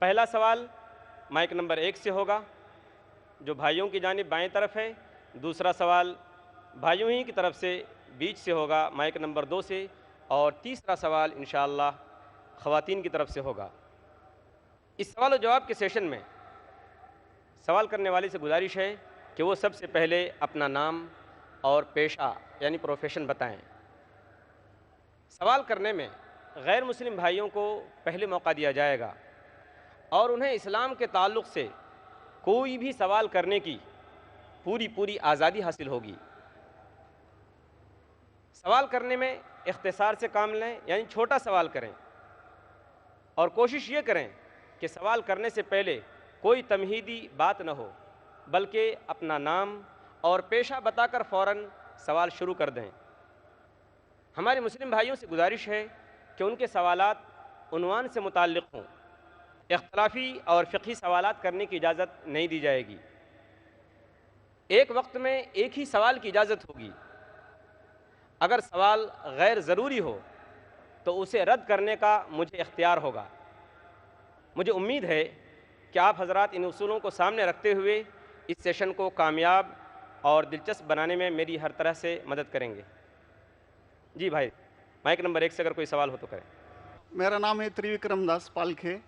पहला सवाल mic number 1 से होगा, जो भाइयों की जानिब बाएं तरफ है। दूसरा सवाल भाइयों ही की तरफ से बीच से होगा, माइक नंबर 2 से। और तीसरा सवाल इंशाअल्लाह ख़वातीन की तरफ से होगा। इस सवाल और जवाब के सेशन में सवाल करने वाले से गुजारिश है कि वो सबसे पहले अपना नाम और पेशा यानी प्रोफेशन बताएं। सवाल करने में गैर मुस्लिम भाइयों को पहले मौका दिया जाएगा और उन्हें इस्लाम के ताल्लुक़ से कोई भी सवाल करने की पूरी आज़ादी हासिल होगी। सवाल करने में इख्तिसार से काम लें, यानी छोटा सवाल करें और कोशिश ये करें कि सवाल करने से पहले कोई तमहीदी बात न हो, बल्कि अपना नाम और पेशा बताकर फ़ौरन सवाल शुरू कर दें। हमारे मुस्लिम भाइयों से गुजारिश है कि उनके सवालात उन्वान से मुताल्लिक़ हों। इख्तलाफी और फ़िक़ही सवालात करने की इजाज़त नहीं दी जाएगी। एक वक्त में एक ही सवाल की इजाज़त होगी। अगर सवाल गैर ज़रूरी हो तो उसे रद्द करने का मुझे इख्तियार होगा। मुझे उम्मीद है कि आप हज़रात इन उसूलों को सामने रखते हुए इस सेशन को कामयाब और दिलचस्प बनाने में मेरी हर तरह से मदद करेंगे। जी भाई, माइक नंबर 1 से अगर कोई सवाल हो तो करें। मेरा नाम है त्रिविक्रम दास पालखे।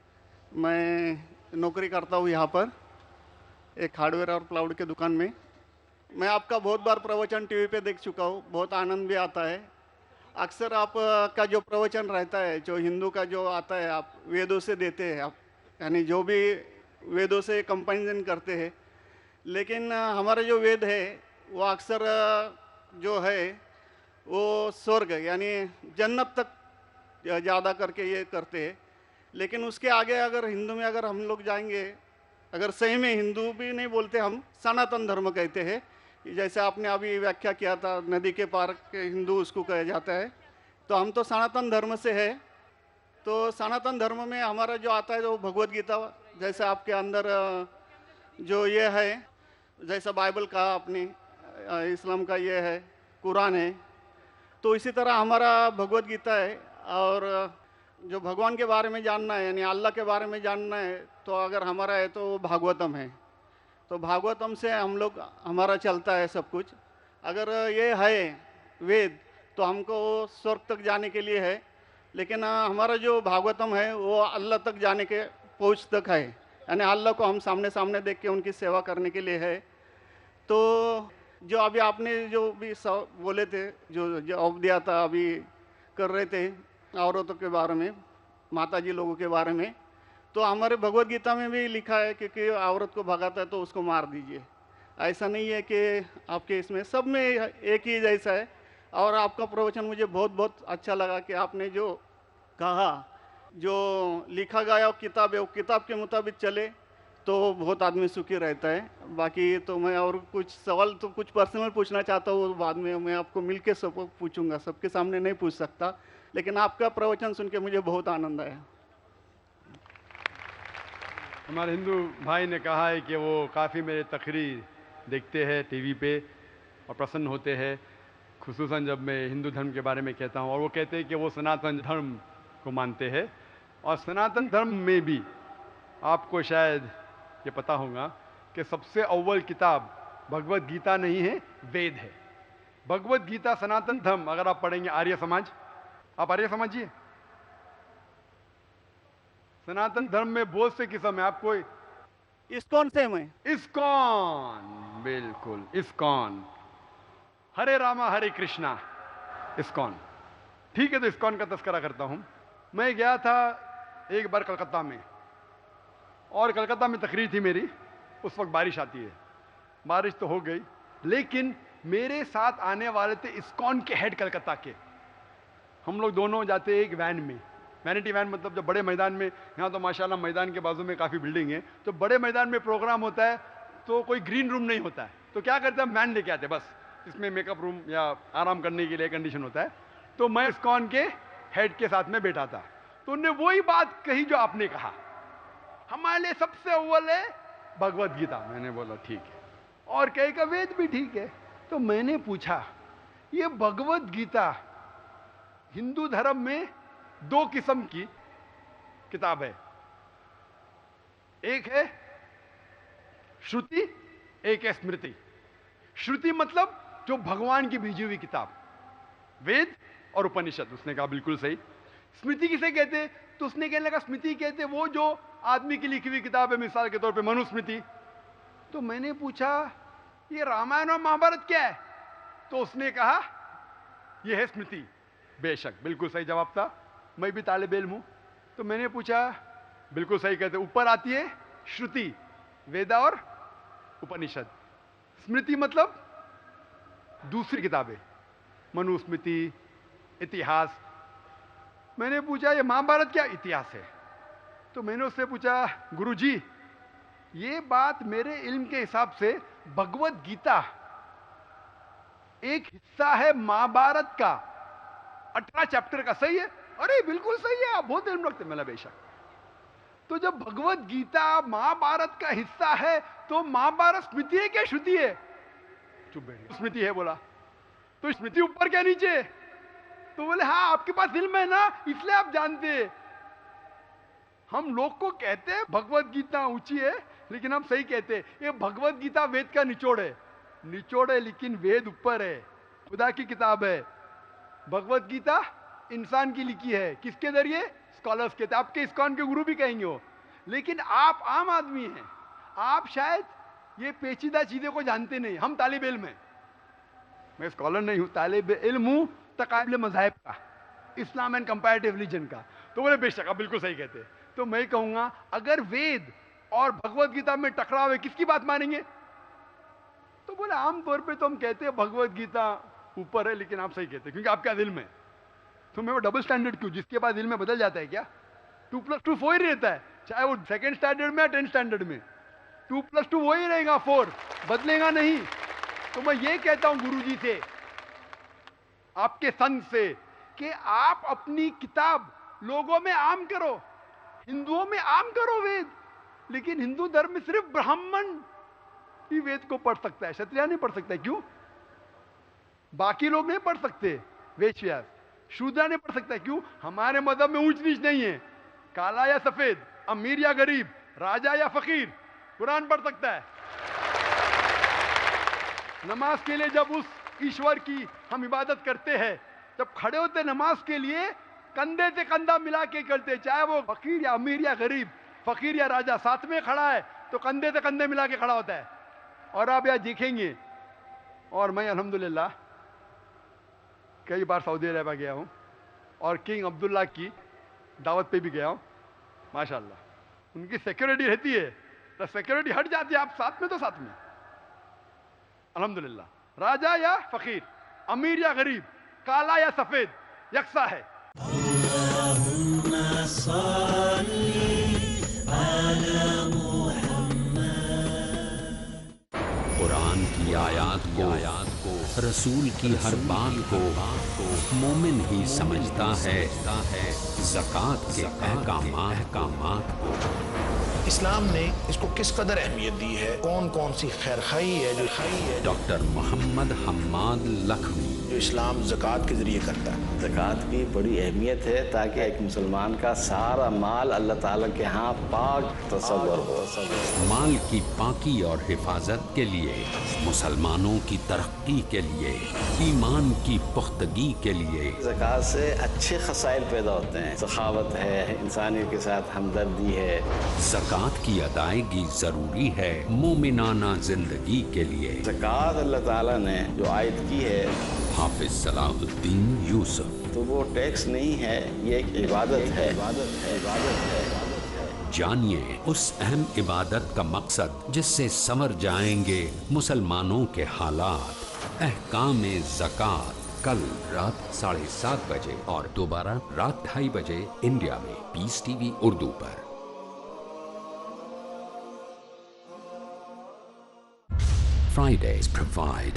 मैं नौकरी करता हूँ यहाँ पर एक हार्डवेयर और क्लाउड के दुकान में। मैं आपका बहुत बार प्रवचन टीवी पे देख चुका हूँ, बहुत आनंद भी आता है। अक्सर आप का जो प्रवचन रहता है, जो हिंदू का जो आता है, आप वेदों से देते हैं, आप यानी जो भी वेदों से कंपेरिजन करते हैं। लेकिन हमारा जो वेद है वो अक्सर जो है वो स्वर्ग यानी जन्नत तक ज़्यादा करके ये करते हैं। लेकिन उसके आगे अगर हिंदू में अगर हम लोग जाएंगे, अगर सही में हिंदू भी नहीं बोलते, हम सनातन धर्म कहते हैं। जैसे आपने अभी व्याख्या किया था, नदी के पार के हिंदू उसको कहा जाता है। तो हम तो सनातन धर्म से है। तो सनातन धर्म में हमारा जो आता है वो भगवत गीता, जैसे आपके अंदर जो ये है, जैसा बाइबल का आपने इस्लाम का ये है, कुरान है, तो इसी तरह हमारा भगवत गीता है। और जो भगवान के बारे में जानना है यानी अल्लाह के बारे में जानना है तो अगर हमारा है तो भागवतम है। तो भागवतम से हम लोग हमारा चलता है सब कुछ। अगर ये है वेद तो हमको स्वर्ग तक जाने के लिए है। लेकिन हमारा जो भागवतम है वो अल्लाह तक जाने के पहुँच तक है, यानी अल्लाह को हम सामने सामने देख के उनकी सेवा करने के लिए है। तो जो अभी आपने जो भी बोले थे, जो जवाब दिया था, अभी कर रहे थे औरतों के बारे में, माताजी लोगों के बारे में, तो हमारे भगवत गीता में भी लिखा है कि औरत को भगाता है तो उसको मार दीजिए। ऐसा नहीं है कि आपके इसमें सब में एक ही जैसा है। और आपका प्रवचन मुझे बहुत बहुत अच्छा लगा कि आपने जो कहा, जो लिखा गया किताब है वो किताब के मुताबिक चले तो बहुत आदमी सुखी रहता है। बाकी तो मैं और कुछ सवाल तो कुछ पर्सनल पूछना चाहता हूँ, बाद में मैं आपको मिलके सब पूछूंगा, सबके सामने नहीं पूछ सकता। लेकिन आपका प्रवचन सुन के मुझे बहुत आनंद आया। हमारे हिंदू भाई ने कहा है कि वो काफ़ी मेरे तकरीर देखते हैं टीवी पे और प्रसन्न होते हैं, खुसूसन जब मैं हिंदू धर्म के बारे में कहता हूँ। और वो कहते हैं कि वो सनातन धर्म को मानते हैं। और सनातन धर्म में भी आपको शायद ये पता होगा कि सबसे अव्वल किताब भगवत गीता नहीं है, वेद है। भगवत गीता सनातन धर्म अगर आप पढ़ेंगे, आर्य समाज, आप आर्य समझिए, सनातन धर्म में बहुत से किस्म है। आपको इस्कॉन से मैं इस्कॉन, बिल्कुल इस्कॉन, हरे रामा हरे कृष्णा, इस्कॉन, ठीक है। तो इस्कॉन का तस्करा करता हूं। मैं गया था एक बार कलकत्ता में, और कलकत्ता में तकरीर थी मेरी। उस वक्त बारिश आती है, बारिश तो हो गई, लेकिन मेरे साथ आने वाले थे इस्कॉन के हेड कलकत्ता के। हम लोग दोनों जाते एक वैन में, वैनिटी वैन, मतलब जब बड़े मैदान में, यहाँ तो माशाल्लाह मैदान के बाजू में काफ़ी बिल्डिंग है, तो बड़े मैदान में प्रोग्राम होता है तो कोई ग्रीन रूम नहीं होता है, तो क्या करते हैं, वैन लेके आते हैं, बस इसमें मेकअप रूम या आराम करने के लिए कंडीशन होता है। तो मैं इस्कॉन के हेड के साथ में बैठा था, तो उन्होंने वही बात कही जो आपने कहा, हमारे लिए सबसे अव्वल है भगवत गीता। मैंने बोला ठीक है, और कहीं का वेद भी ठीक है। तो मैंने पूछा, ये भगवत गीता हिंदू धर्म में 2 किस्म की किताब है, एक है श्रुति, एक है स्मृति। श्रुति मतलब जो भगवान की भेजी हुई किताब, वेद और उपनिषद। उसने कहा बिल्कुल सही। स्मृति किसे कहते? तो उसने कहने लगा स्मृति कहते वो जो आदमी की लिखी हुई किताब है, मिसाल के तौर पे मनुस्मृति। तो मैंने पूछा ये रामायण और महाभारत क्या है? तो उसने कहा ये है स्मृति। बेशक बिल्कुल सही जवाब था, मैं भी तालिब इल्म हूं। तो मैंने पूछा बिल्कुल सही कहते, ऊपर आती है श्रुति, वेदा और उपनिषद। स्मृति मतलब दूसरी किताबें, मनुस्मृति, इतिहास। मैंने पूछा ये महाभारत क्या? इतिहास है। तो मैंने उससे पूछा गुरुजी ये बात मेरे इल्म के हिसाब से भगवत गीता एक हिस्सा है महाभारत का, 18 चैप्टर का, सही है? अरे बिल्कुल सही है, आप बहुत इल्म रखते। मैंने बेशक। तो जब भगवत गीता महाभारत का हिस्सा है तो महाभारत स्मृति है क्या श्रुति है? चुप बैठ। स्मृति है बोला। तो स्मृति ऊपर क्या नीचे? तो बोले हाँ आपके पास इल्म है ना इसलिए आप जानते। हम लोग को कहते हैं भगवत गीता ऊंची है, लेकिन हम सही कहते हैं ये भगवत गीता वेद का निचोड़ है। निचोड़ है लेकिन वेद ऊपर है, खुदा की किताब है। भगवत गीता इंसान की लिखी है, किसके जरिए? स्कॉलर्स के। आपके इस्कॉन के गुरु भी कहेंगे वो। लेकिन आप आम आदमी हैं, आप शायद ये पेचीदा चीजें को जानते नहीं। हम तालिब इल्म हैं, मैं स्कॉलर नहीं हूं, तालिब इल्म हूं तकाबिल मज़ाहिब का, इस्लाम एंड कंपैरेटिव रिलीजन का। तो बोले बेशक आप बिल्कुल सही कहते। तो मैं कहूंगा अगर वेद और भगवत गीता में टकराव है किसकी बात मानेंगे? तो बोले आमतौर पे तो हम कहते हैं भगवत गीता ऊपर है, लेकिन आप सही कहते क्योंकि आपका दिल में। तो मैं वो डबल स्टैंडर्ड क्यों? जिसके बाद दिल में बदल जाता है क्या? 2 + 2 4 ही रहता है, चाहे वो सेकेंड स्टैंडर्ड में या 10th स्टैंडर्ड में। 2 + 2 वही रहेगा, 4 बदलेगा नहीं। तो मैं ये कहता हूं गुरुजी से, आपके संत से, कि आप अपनी किताब लोगों में आम करो, हिंदुओं में आम करो वेद। लेकिन हिंदू धर्म में सिर्फ ब्राह्मण ही वेद को पढ़ सकता है, क्षत्रिय नहीं पढ़ सकता है। क्यों? बाकी लोग नहीं पढ़ सकते, वेद व्यास शूद्र नहीं पढ़ सकता। क्यों? हमारे मजहब में ऊंच नीच नहीं है, काला या सफेद, अमीर या गरीब, राजा या फकीर कुरान पढ़ सकता है। नमाज के लिए जब उस ईश्वर की हम इबादत करते हैं, जब खड़े होते नमाज के लिए कंधे से कंधा मिला के करते, चाहे वो फकीर या अमीर या गरीब, फकीर या राजा साथ में खड़ा है तो कंधे से कंधे मिला के खड़ा होता है। और आप यहाँ देखेंगे, और मैं अल्हम्दुलिल्लाह कई बार सऊदी अरब गया हूँ और किंग अब्दुल्ला की दावत पे भी गया हूँ। माशाल्लाह उनकी सिक्योरिटी रहती है, तो सिक्योरिटी हट जाती है, आप साथ में तो साथ में। अल्हम्दुलिल्लाह राजा या फकीर, अमीर या गरीब, काला या सफेद, यकसा है। कुरान की आयात को रसूल की हर बात को मोमिन ही समझता है ज़कात के अहकामात को। इस्लाम ने इसको किस कदर अहमियत दी है, कौन कौन सी खैरखाई है जो खाई है। डॉक्टर मोहम्मद हम्माद लखवी जो इस्लाम ज़कात के जरिए करता है। ज़कात की बड़ी अहमियत है ताकि एक मुसलमान का सारा माल अल्लाह ताला के यहाँ पाक तसव्वुर हो। माल की पाकी और हिफाजत के लिए, मुसलमानों की तरक्की के लिए, ईमान की पुख्तगी के लिए। ज़कात से अच्छे खसाइल पैदा होते हैं, सखावत है, इंसानियत के साथ हमदर्दी है। ज़कात की अदायगी जरूरी है मोमिनाना जिंदगी के लिए। ज़कात अल्लाह ताला ने जो आयत की है, हाफिज सलाहुद्दीन यूसुफ, तो वो टैक्स नहीं है, ये एक इबादत है। जानिए उस अहम इबादत का मकसद जिससे संवर जाएंगे मुसलमानों के हालात। अहकाम ज़कात कल रात 7:30 बजे और दोबारा रात 2:30 बजे इंडिया में पीस टीवी उर्दू पर। Fridays provide.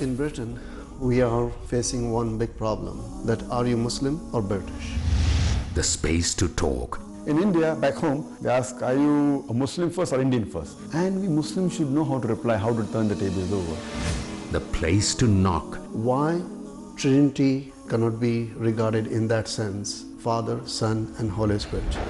In Britain, we are facing one big problem, that are you Muslim or British? The space to talk. In India, back home, they ask, are you a Muslim first or Indian first? And we Muslims should know how to reply, how to turn the tables over. The place to knock. Why Trinity cannot be regarded in that sense, Father, Son and Holy Spirit?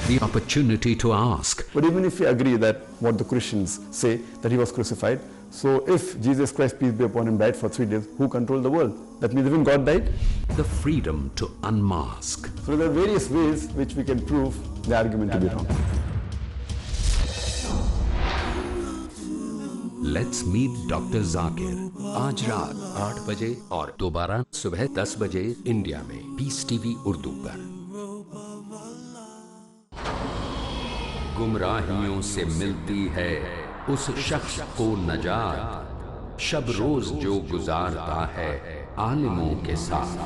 the opportunity to ask. But even if we agree that what the Christians say, that he was crucified, so if Jesus Christ, peace be upon him, died for 3 days, who controlled the world? That means even God died? The freedom to unmask. So there are various ways which we can prove the argument to be wrong. Let's meet Dr. Zakir. आज रात 8 बजे और दोबारा सुबह 10 बजे India में piece TV Urdu पर। गुमराहियों से मिलती है उस शख्स को नजात, शब रोज जो गुजारता है आलिमों के साथ।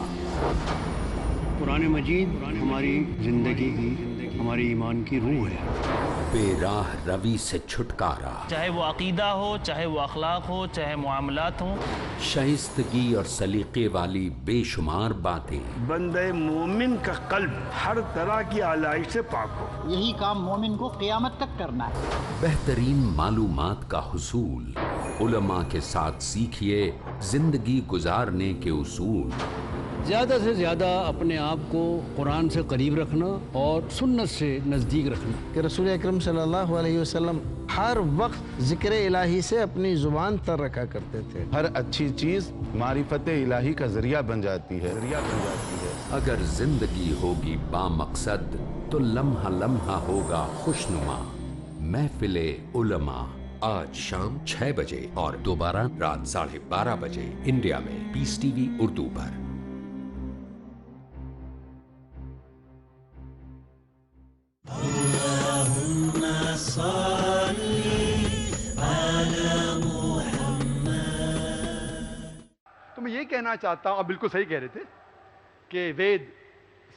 कुरान मजीद हमारी जिंदगी की, हमारी ईमान की रूह है। बेराह रवि से छुटकारा, चाहे वो अकीदा हो, चाहे वो अखलाक हो, चाहे मुआमलात हो। शाइस्तगी और सलीके वाली बेशुमार बातें। बंदे मोमिन का कल्ब हर तरह की आलाइश से पाक हो। यही काम मोमिन को क़यामत तक करना है। बेहतरीन मालूमात का हुसूल, उलमा के साथ सीखिए जिंदगी गुजारने के उसूल। ज़्यादा से ज़्यादा अपने आप को कुरान से करीब रखना और सुन्नत से नज़दीक रखना। कि रसूल अकरम सल्लल्लाहु अलैहि वसल्लम हर वक्त ज़िक्र इलाही से अपनी ज़ुबान तर रखा करते थे। हर अच्छी चीज़ मारिफत इलाही का ज़रिया बन जाती है। अगर जिंदगी होगी बामकसद तो लम्हा लम्हा होगा खुशनुमा। महफिले उलमा आज शाम 6 बजे और दोबारा रात 12:30 बजे इंडिया में पीस टीवी उर्दू पर। तो मैं ये कहना चाहता हूं, आप बिल्कुल सही कह रहे थे कि वेद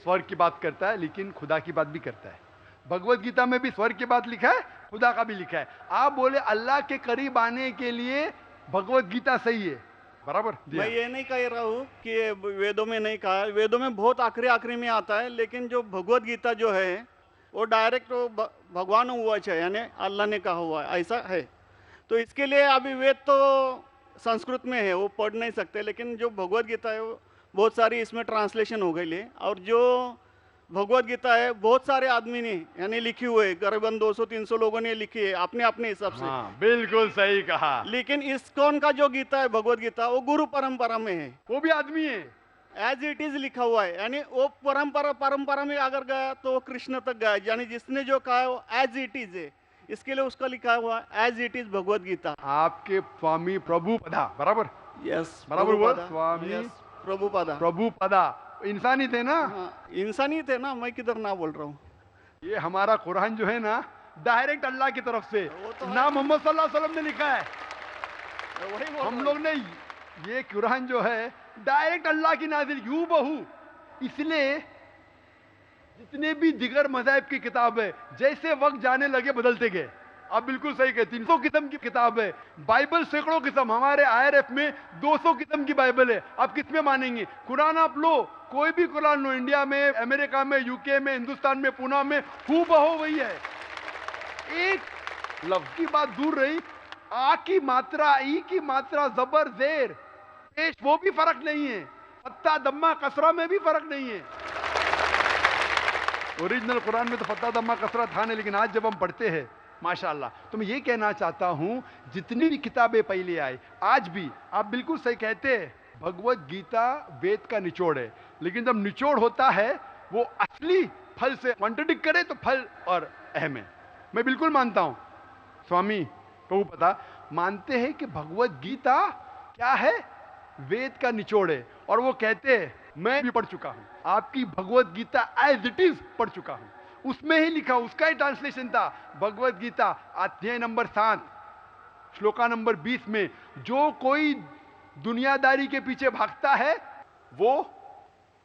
स्वर्ग की बात करता है लेकिन खुदा की बात भी करता है। भगवत गीता में भी स्वर्ग की बात लिखा है, खुदा का भी लिखा है। आप बोले अल्लाह के करीब आने के लिए भगवत गीता सही है, बराबर। मैं ये नहीं कह रहा हूँ कि वेदों में नहीं कहा, वेदों में बहुत आखिरी में आता है, लेकिन जो भगवत गीता जो है वो डायरेक्ट भगवान हुआ है, यानी अल्लाह ने कहा हुआ है, ऐसा है। तो इसके लिए अभी वेद तो संस्कृत में है, वो पढ़ नहीं सकते, लेकिन जो भगवत गीता है वो बहुत सारी इसमें ट्रांसलेशन हो गई है। और जो भगवत गीता है बहुत सारे आदमी ने यानी लिखी हुई है, करीबन 200-300 लोगों ने लिखी है अपने अपने हिसाब से। हाँ, बिल्कुल सही कहा। लेकिन इस्कॉन का जो गीता है भगवत गीता वो गुरु परंपरा में है, वो भी आदमी है, एज इट इज लिखा हुआ है। यानी वो परंपरा में अगर गया तो कृष्ण तक गया, यानी जिसने जो कहा है वो एज इट इज है, इसके लिए उसका लिखा हुआ as it is Bhagavad Gita. आपके स्वामी प्रभुपदा, बराबर। यस, बराबर हुआ। स्वामी प्रभुपदा। प्रभुपदा इंसानी थे ना? हाँ, इंसानी थे ना, मैं किधर ना बोल रहा हूँ। ये हमारा कुरान जो है ना डायरेक्ट अल्लाह की तरफ से ना मोहम्मद सल्लल्लाहु अलैहि वसल्लम ने लिखा है। हम लोग ने ये कुरान जो है डायरेक्ट अल्लाह की नाज़िल यूं बहू। इसलिए जितने भी दिगर मज़ाहिब की किताब है जैसे वक्त जाने लगे बदलते गए। आप बिल्कुल सही कहते हैं। 300 किस्म की किताब है, बाइबल सैकड़ों किस्म, हमारे IRF में 200 किस्म की बाइबल है। आप किस में मानेंगे? कुरान आप लो, कोई भी कुरान लो, इंडिया में, अमेरिका में, यूके में, हिंदुस्तान में, पूना में, हूबहू वही है। एक लफ्ज की बात दूर रही, आ की मात्रा, ई की मात्रा, जबर जेर पेश, वो भी फर्क नहीं है। फत्ता दम्मा कसरा में भी फर्क नहीं है। ओरिजिनल कुरान में तो फत्ता दम्मा कसरा था नहीं, लेकिन आज जब हम पढ़ते हैं माशाअल्लाह। तो मैं ये कहना चाहता हूं जितनी भी किताबें पहले आई आज भी, आप बिल्कुल सही कहते हैं, भगवत गीता वेद का निचोड़ है। लेकिन जब निचोड़ होता है वो असली फल से कॉन्ट्रडिक्ट करे तो फल और अहम है। मैं बिल्कुल मानता हूं, स्वामी प्रभुपदा मानते हैं कि भगवत गीता क्या है, वेद का निचोड़ है। और वो कहते हैं, मैं भी पढ़ चुका हूं, आपकी Bhagavad Gita as it is पढ़ चुका हूं, उसमें ही लिखा, उसका ही ट्रांसलेशन था। भगवत गीता अध्याय नंबर 7 श्लोका नंबर 20 में, जो कोई दुनियादारी के पीछे भागता है वो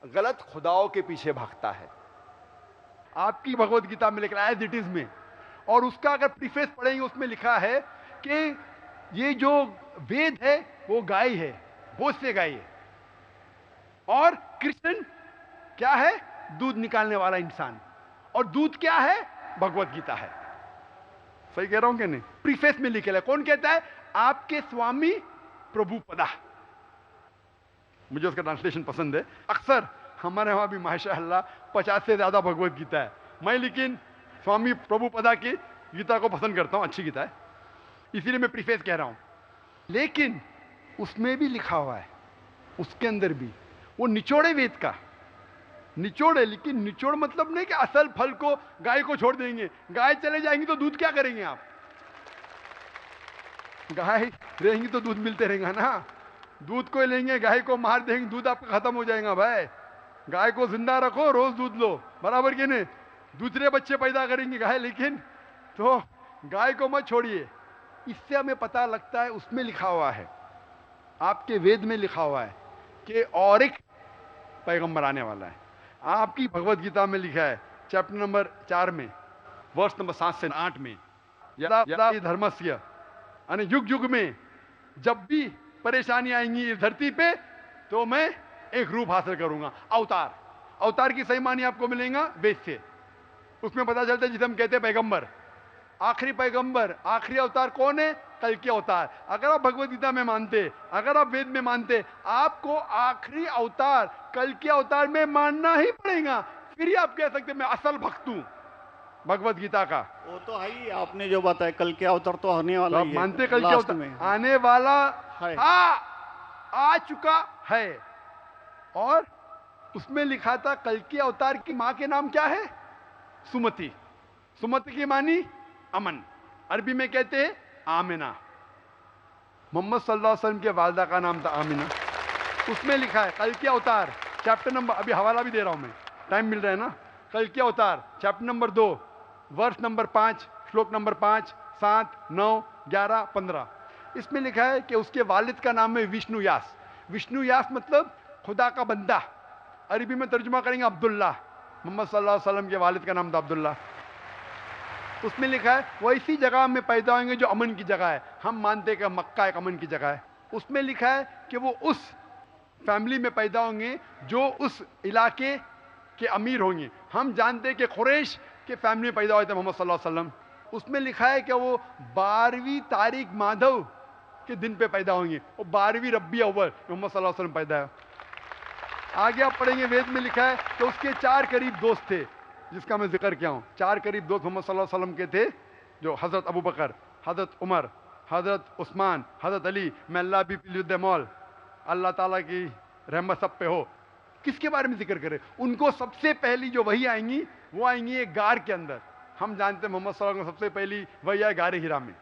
गलत खुदाओं के पीछे भागता है। आपकी भगवत गीता में लिखा एज इट इज में, और उसका अगर प्रीफेस पढ़ेंगे उसमें लिखा है कि ये जो वेद है वो गाय है, भोज से गाय है, और कृष्ण क्या है, दूध निकालने वाला इंसान, और दूध क्या है, भगवत गीता है। सही कह रहा हूं कि नहीं? प्रीफेस में लिखे है। कौन कहता है? आपके स्वामी प्रभुपदा। मुझे उसका ट्रांसलेशन पसंद है। अक्सर हमारे वहां भी माशाअल्लाह 50 से ज्यादा भगवत गीता है। मैं लेकिन स्वामी प्रभुपदा की गीता को पसंद करता हूं, अच्छी गीता है, इसीलिए मैं प्रीफेस कह रहा हूं। लेकिन उसमें भी लिखा हुआ है, उसके अंदर भी वो निचोड़े वेद का निचोड़ है, लेकिन निचोड़ मतलब नहीं कि असल फल को गाय को छोड़ देंगे, गाय चले जाएंगी तो दूध क्या करेंगे आप? गाय रहेंगी तो दूध मिलते रहेगा ना, दूध को लेंगे गाय को मार देंगे, दूध आपका खत्म हो जाएगा। भाई गाय को जिंदा रखो, रोज दूध लो, बराबर के नहीं, दूसरे बच्चे पैदा करेंगे गाय, लेकिन तो गाय को मत छोड़िए। इससे हमें पता लगता है, उसमें लिखा हुआ है, आपके वेद में लिखा हुआ है कि और एक पैगंबर आने वाला है। आपकी भगवत गीता में लिखा है चैप्टर नंबर 4 में वर्ष नंबर 7 से 8 में, यदा यदा धर्मस्य, यानी युग युग में जब भी परेशानी आएंगी इस धरती पे तो मैं एक रूप हासिल करूंगा, अवतार। अवतार की सही मानी आपको मिलेगा वेद से, उसमें पता चलता है जिसे हम कहते हैं पैगंबर, आखिरी पैगंबर, आखिरी अवतार कौन है? कल के अवतार। अगर आप भगवत गीता में मानते, अगर आप वेद में मानते, आपको आखिरी अवतार कल के अवतार में मानना ही पड़ेगा, फिर ही आप कह सकते मैं असल भक्त हूं भगवत गीता का। वो तो है ही, आपने जो बताया कल के अवतार तो आने वाला तो ही है, मानते कल के अवतार में आने वाला है, आ चुका है। और उसमें लिखा था कल के अवतार की मां के नाम क्या है? सुमति। सुमति की मानी अमन, अरबी में कहते हैं आमिना। मोहम्मद सल्लल्लाहु अलैहि वसल्लम के वालदा का नाम था आमिना। उसमें लिखा है कल के अवतार, चैप्टर नंबर, अभी हवाला भी दे रहा हूं मैं, टाइम मिल रहा है ना, कल के अवतार चैप्टर नंबर 2 वर्ष नंबर 5 श्लोक नंबर 5, 7, 9, 11, 15। इसमें लिखा है कि उसके वालिद का नाम है विष्णु यास। विष्णु यास मतलब खुदा का बंदा, अरबी में तर्जुमा करेंगे अब्दुल्ला। मोहम्मद सल्लल्लाहु अलैहि वसल्लम के वालिद का नाम था अब्दुल्ला। उसमें लिखा है वो इसी जगह में पैदा होंगे जो अमन की जगह है। हम मानते हैं कि मक्का एक अमन की जगह है। उसमें लिखा है कि वो उस फैमिली में पैदा होंगे जो उस इलाके के अमीर होंगे। हम जानते हैं कि कुरैश के फैमिली में पैदा हुए थे मोहम्मद सल्लल्लाहु अलैहि वसल्लम। उसमें लिखा है कि वो 12वीं तारीख माधव के दिन पे पैदा होंगे, वो 12वीं रब्बी अव्वल मोहम्मद सल्लल्लाहु अलैहि वसल्लम पैदा है। आगे आप पढ़ेंगे वेद में लिखा है कि उसके 4 करीब दोस्त थे, जिसका मैं जिक्र किया हूं। 4 करीब दोस्त मोहम्मद सल्लल्लाहु अलैहि वसल्लम के थे, जो हजरत अबू बकर, हजरत उमर, हजरत उस्मान, हजरत अली। मैं अल्लाह भी मौल, अल्लाह ताला की रहमत सब पे हो। किसके बारे में जिक्र करें? उनको सबसे पहली जो वही आएंगी वो आएंगी एक गार के अंदर। हम जानते हैं मोहम्मद सल्लल्लाहु अलैहि वसल्लम सबसे पहली वही आए गारे हिरा में।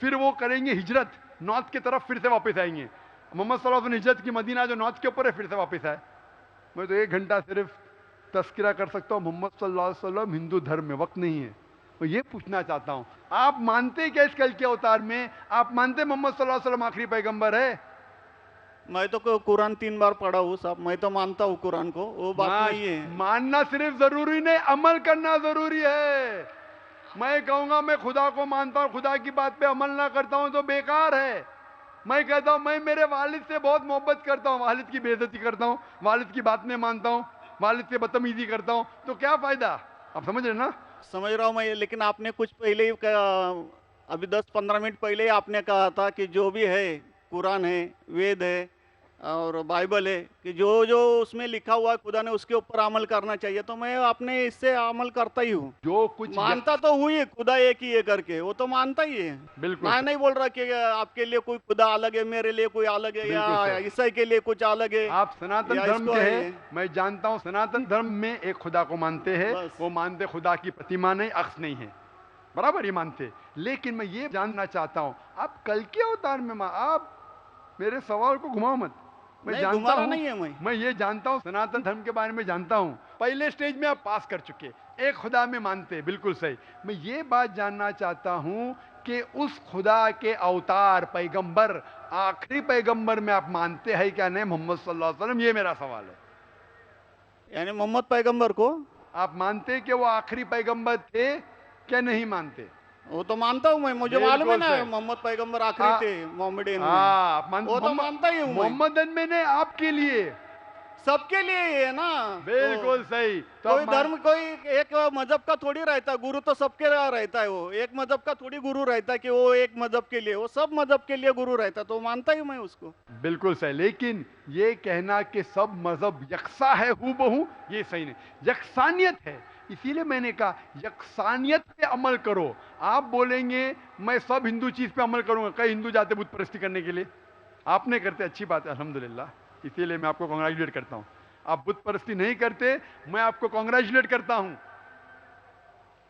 फिर वो करेंगे हिजरत, नॉर्थ की तरफ फिर से वापस आएंगे। मोहम्मद सल्लल्लाहु अलैहि वसल्लम हिजरत की मदीना जो नॉर्थ के ऊपर है, फिर से वापस आए। मैं तो 1 घंटा सिर्फ तस्करा कर सकता हूँ मोहम्मद सल्लल्लाहु अलैहि वसल्लम हिंदू धर्म में, वक्त नहीं है। मैं ये पूछना चाहता हूँ, आप मानते क्या इस कल के अवतार में? आप मानते मोहम्मद सल्लल्लाहु अलैहि वसल्लम आखिरी पैगंबर है? मैं तो कुरान 3 बार पढ़ा हूँ साहब, मैं तो मानता हूँ कुरान को, वो बात नहीं है। मानना सिर्फ जरूरी नहीं, अमल करना जरूरी है। मैं कहूंगा मैं खुदा को मानता हूँ, खुदा की बात पे अमल ना करता हूँ तो बेकार है। मैं कहता हूँ मैं मेरे वालिद से बहुत मोहब्बत करता हूँ, वालिद की बेइज्जती करता हूँ, वालिद की बात नहीं मानता हूँ, वालिद से बदतमीजी करता हूँ, तो क्या फायदा? आप समझ रहे ना? समझ रहा हूँ मैं, लेकिन आपने कुछ पहले ही अभी 10-15 मिनट पहले ही आपने कहा था कि जो भी है कुरान है, वेद है और बाइबल है, कि जो जो उसमें लिखा हुआ है खुदा ने उसके ऊपर अमल करना चाहिए। तो मैं अपने इससे अमल करता ही हूँ। जो कुछ मानता तो हुई खुदा एक ही है करके, वो तो मानता ही है। बिल्कुल। मैं नहीं बोल रहा कि आपके लिए कोई खुदा अलग है, मेरे लिए कोई अलग है, या ईसाई के लिए कुछ अलग है। आप सनातन धर्म के हैं, मैं जानता हूँ सनातन धर्म में एक खुदा को मानते हैं। वो मानते खुदा की प्रतिमा नहीं, अक्स नहीं है, बराबर ये मानते। लेकिन मैं ये जानना चाहता हूँ, आप कल के अवतार में आप मेरे सवाल को घुमाओ मत। मैं जानता हूं, नहीं है मैं ये जानता हूं, सनातन धर्म के बारे में जानता हूं। पहले स्टेज में आप पास कर चुके, एक खुदा में मानते, बिल्कुल सही। मैं ये बात जानना चाहता हूं कि उस खुदा के अवतार पैगंबर, आखिरी पैगंबर में आप मानते हैं क्या नहीं मोहम्मद सल्लल्लाहु अलैहि वसल्लम? ये मेरा सवाल है। यानी मोहम्मद पैगंबर को आप मानते कि वो आखिरी पैगंबर थे क्या नहीं मानते? वो तो मानता हूँ मैं, मुझे मालूम है ना मोहम्मद पैगंबर आखिरी थे मोहम्मद। वो तो मानता ही हूँ। मोहम्मद मैंने आपके लिए, सबके लिए है ना। बिल्कुल सही। तो कोई धर्म, कोई एक मजहब का थोड़ी रहता है गुरु, तो सबके रहता है। वो एक मजहब का थोड़ी गुरु रहता है कि वो एक मजहब के लिए, वो सब मजहब के लिए गुरु रहता है। तो मानता ही मैं उसको। बिल्कुल सही। लेकिन ये कहना कि सब मजहब यकसा है हूबहू, ये सही नहीं। यकसानियत है, इसीलिए मैंने कहा यकसानियत पे अमल करो। आप बोलेंगे मैं सब हिंदू चीज पे अमल करूंगा, कई हिंदू जाते बुत परस्ती करने के लिए, आप नहीं करते, अच्छी बात है अल्हम्दुलिल्लाह, इसीलिए मैं आपको कॉन्ग्रेचुलेट करता हूं। आप बुत परस्ती नहीं करते, मैं आपको कॉन्ग्रेचुलेट करता हूं,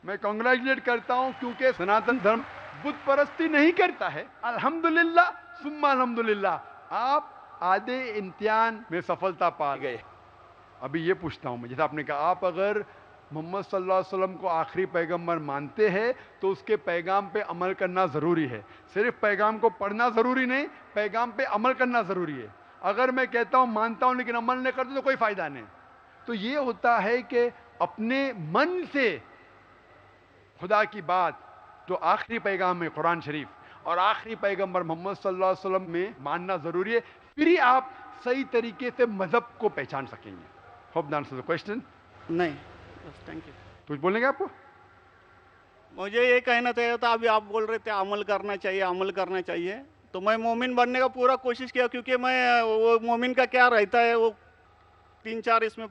मैं कॉन्ग्रेचुलेट करता हूं, क्योंकि सनातन धर्म बुत परस्ती नहीं करता है। अल्हम्दुलिल्लाह सुम्मा अल्हम्दुलिल्लाह आप आधे इम्तिहान में सफलता पा गए। अभी ये पूछता हूं मैं, जैसे आपने कहा आप अगर मोहम्मद सल्लल्लाहु अलैहि वसल्लम को आखिरी पैगंबर मानते हैं तो उसके पैगाम पे अमल करना ज़रूरी है। सिर्फ पैगाम को पढ़ना ज़रूरी नहीं, पैगाम पे अमल करना ज़रूरी है। अगर मैं कहता हूं मानता हूं लेकिन अमल नहीं करता तो कोई फ़ायदा नहीं। तो ये होता है कि अपने मन से खुदा की बात जो आखिरी पैगाम है कुरान शरीफ और आखिरी पैगंबर मोहम्मद सल्लल्लाहु अलैहि वसल्लम में मानना ज़रूरी है, फिर ही आप सही तरीके से मज़हब को पहचान सकेंगे। Hope that answers the question. नहीं, थैंक यू। कुछ बोलेंगे आपको? मुझे ये कहना चाहिए था, अभी आप बोल रहे थे अमल करना चाहिए, अमल करना चाहिए, तो मैं मोमिन बनने का पूरा कोशिश किया, क्योंकि मैं वो मोमिन का क्या रहता है वो 3-4 इसमें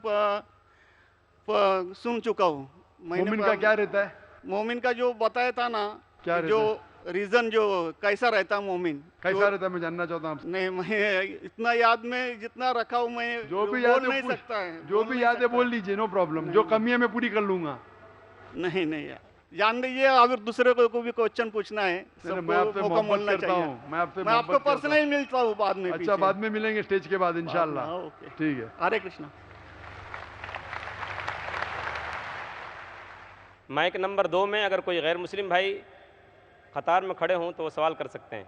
सुन चुका हूँ। मोमिन का क्या रहता है? मोमिन का जो बताया था ना, क्या जो रीजन जो कैसा रहता है मोमिन, कैसा रहता है मैं जानना चाहता हूँ। नहीं, मैं इतना याद में जितना रखा हूँ मैं जो भी याद नहीं सकता है, जो भी याद है बोल लीजिए, नो प्रॉब्लम। जो कमी है मैं पूरी कर लूंगा। नहीं यार, जान लीजिए, अगर दूसरे को भी क्वेश्चन पूछना है मैं आपसे मोहब्बत करता हूँ, मैं आपको पर्सनली मिलता हूँ बाद में। अच्छा, बाद में मिलेंगे स्टेज के बाद इंशाल्लाह। ठीक है, हरे कृष्णा। माइक नंबर 2 में अगर कोई गैर मुस्लिम भाई कतार में खड़े हों तो वो सवाल कर सकते हैं।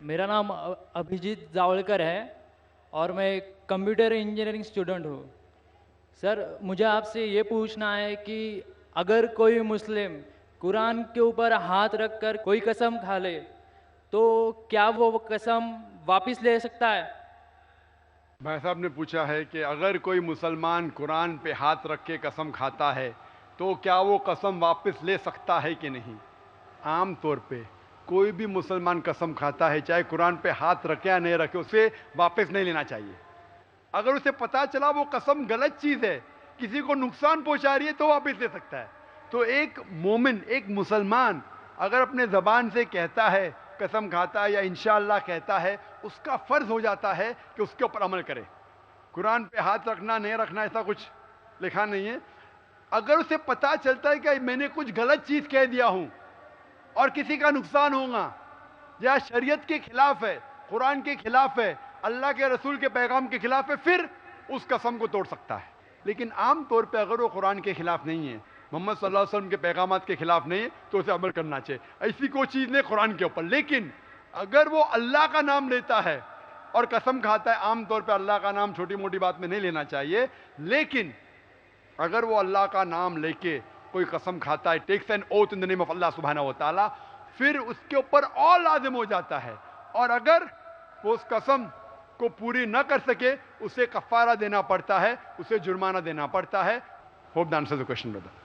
मेरा नाम अभिजीत जावलकर है और मैं कंप्यूटर इंजीनियरिंग स्टूडेंट हूँ। सर, मुझे आपसे ये पूछना है कि अगर कोई मुस्लिम कुरान के ऊपर हाथ रखकर कोई कसम खा ले तो क्या वो कसम वापस ले सकता है? भाई साहब ने पूछा है कि अगर कोई मुसलमान कुरान पे हाथ रख के कसम खाता है तो क्या वो कसम वापस ले सकता है कि नहीं। आम तौर पे कोई भी मुसलमान कसम खाता है, चाहे कुरान पे हाथ रखे या नहीं रखे, उसे वापस नहीं लेना चाहिए। अगर उसे पता चला वो कसम गलत चीज़ है, किसी को नुकसान पहुंचा रही है, तो वापस ले सकता है। तो एक मोमिन, एक मुसलमान अगर अपने ज़बान से कहता है, कसम खाता है या इंशाअल्लाह कहता है, उसका फ़र्ज़ हो जाता है कि उसके ऊपर अमल करे। कुरान पे हाथ रखना नहीं रखना ऐसा कुछ लिखा नहीं है। अगर उसे पता चलता है कि मैंने कुछ गलत चीज़ कह दिया हूँ और किसी का नुकसान होगा या शरीयत के खिलाफ है, कुरान के खिलाफ है, अल्लाह के रसूल के पैगाम के खिलाफ है, फिर उस कसम को तोड़ सकता है। लेकिन आम तौर पे अगर वो कुरान के खिलाफ नहीं है, मोहम्मद सल्लल्लाहु अलैहि वसल्लम के पैगामात के खिलाफ नहीं है, तो उसे अमल करना चाहिए। ऐसी कोई चीज़ नहीं कुरान के ऊपर। लेकिन अगर वो अल्लाह का नाम लेता है और कसम खाता है, आम तौर पर अल्लाह का नाम छोटी मोटी बात में नहीं लेना चाहिए, लेकिन अगर वो अल्लाह का नाम लेके कोई कसम खाता है, takes an oath in the name of Allah सुब्हानहू व तआला, फिर उसके ऊपर और लाजिम हो जाता है। और अगर वो उस कसम को पूरी न कर सके, उसे कफारा देना पड़ता है, उसे जुर्माना देना पड़ता है। Hope that answers the question brother.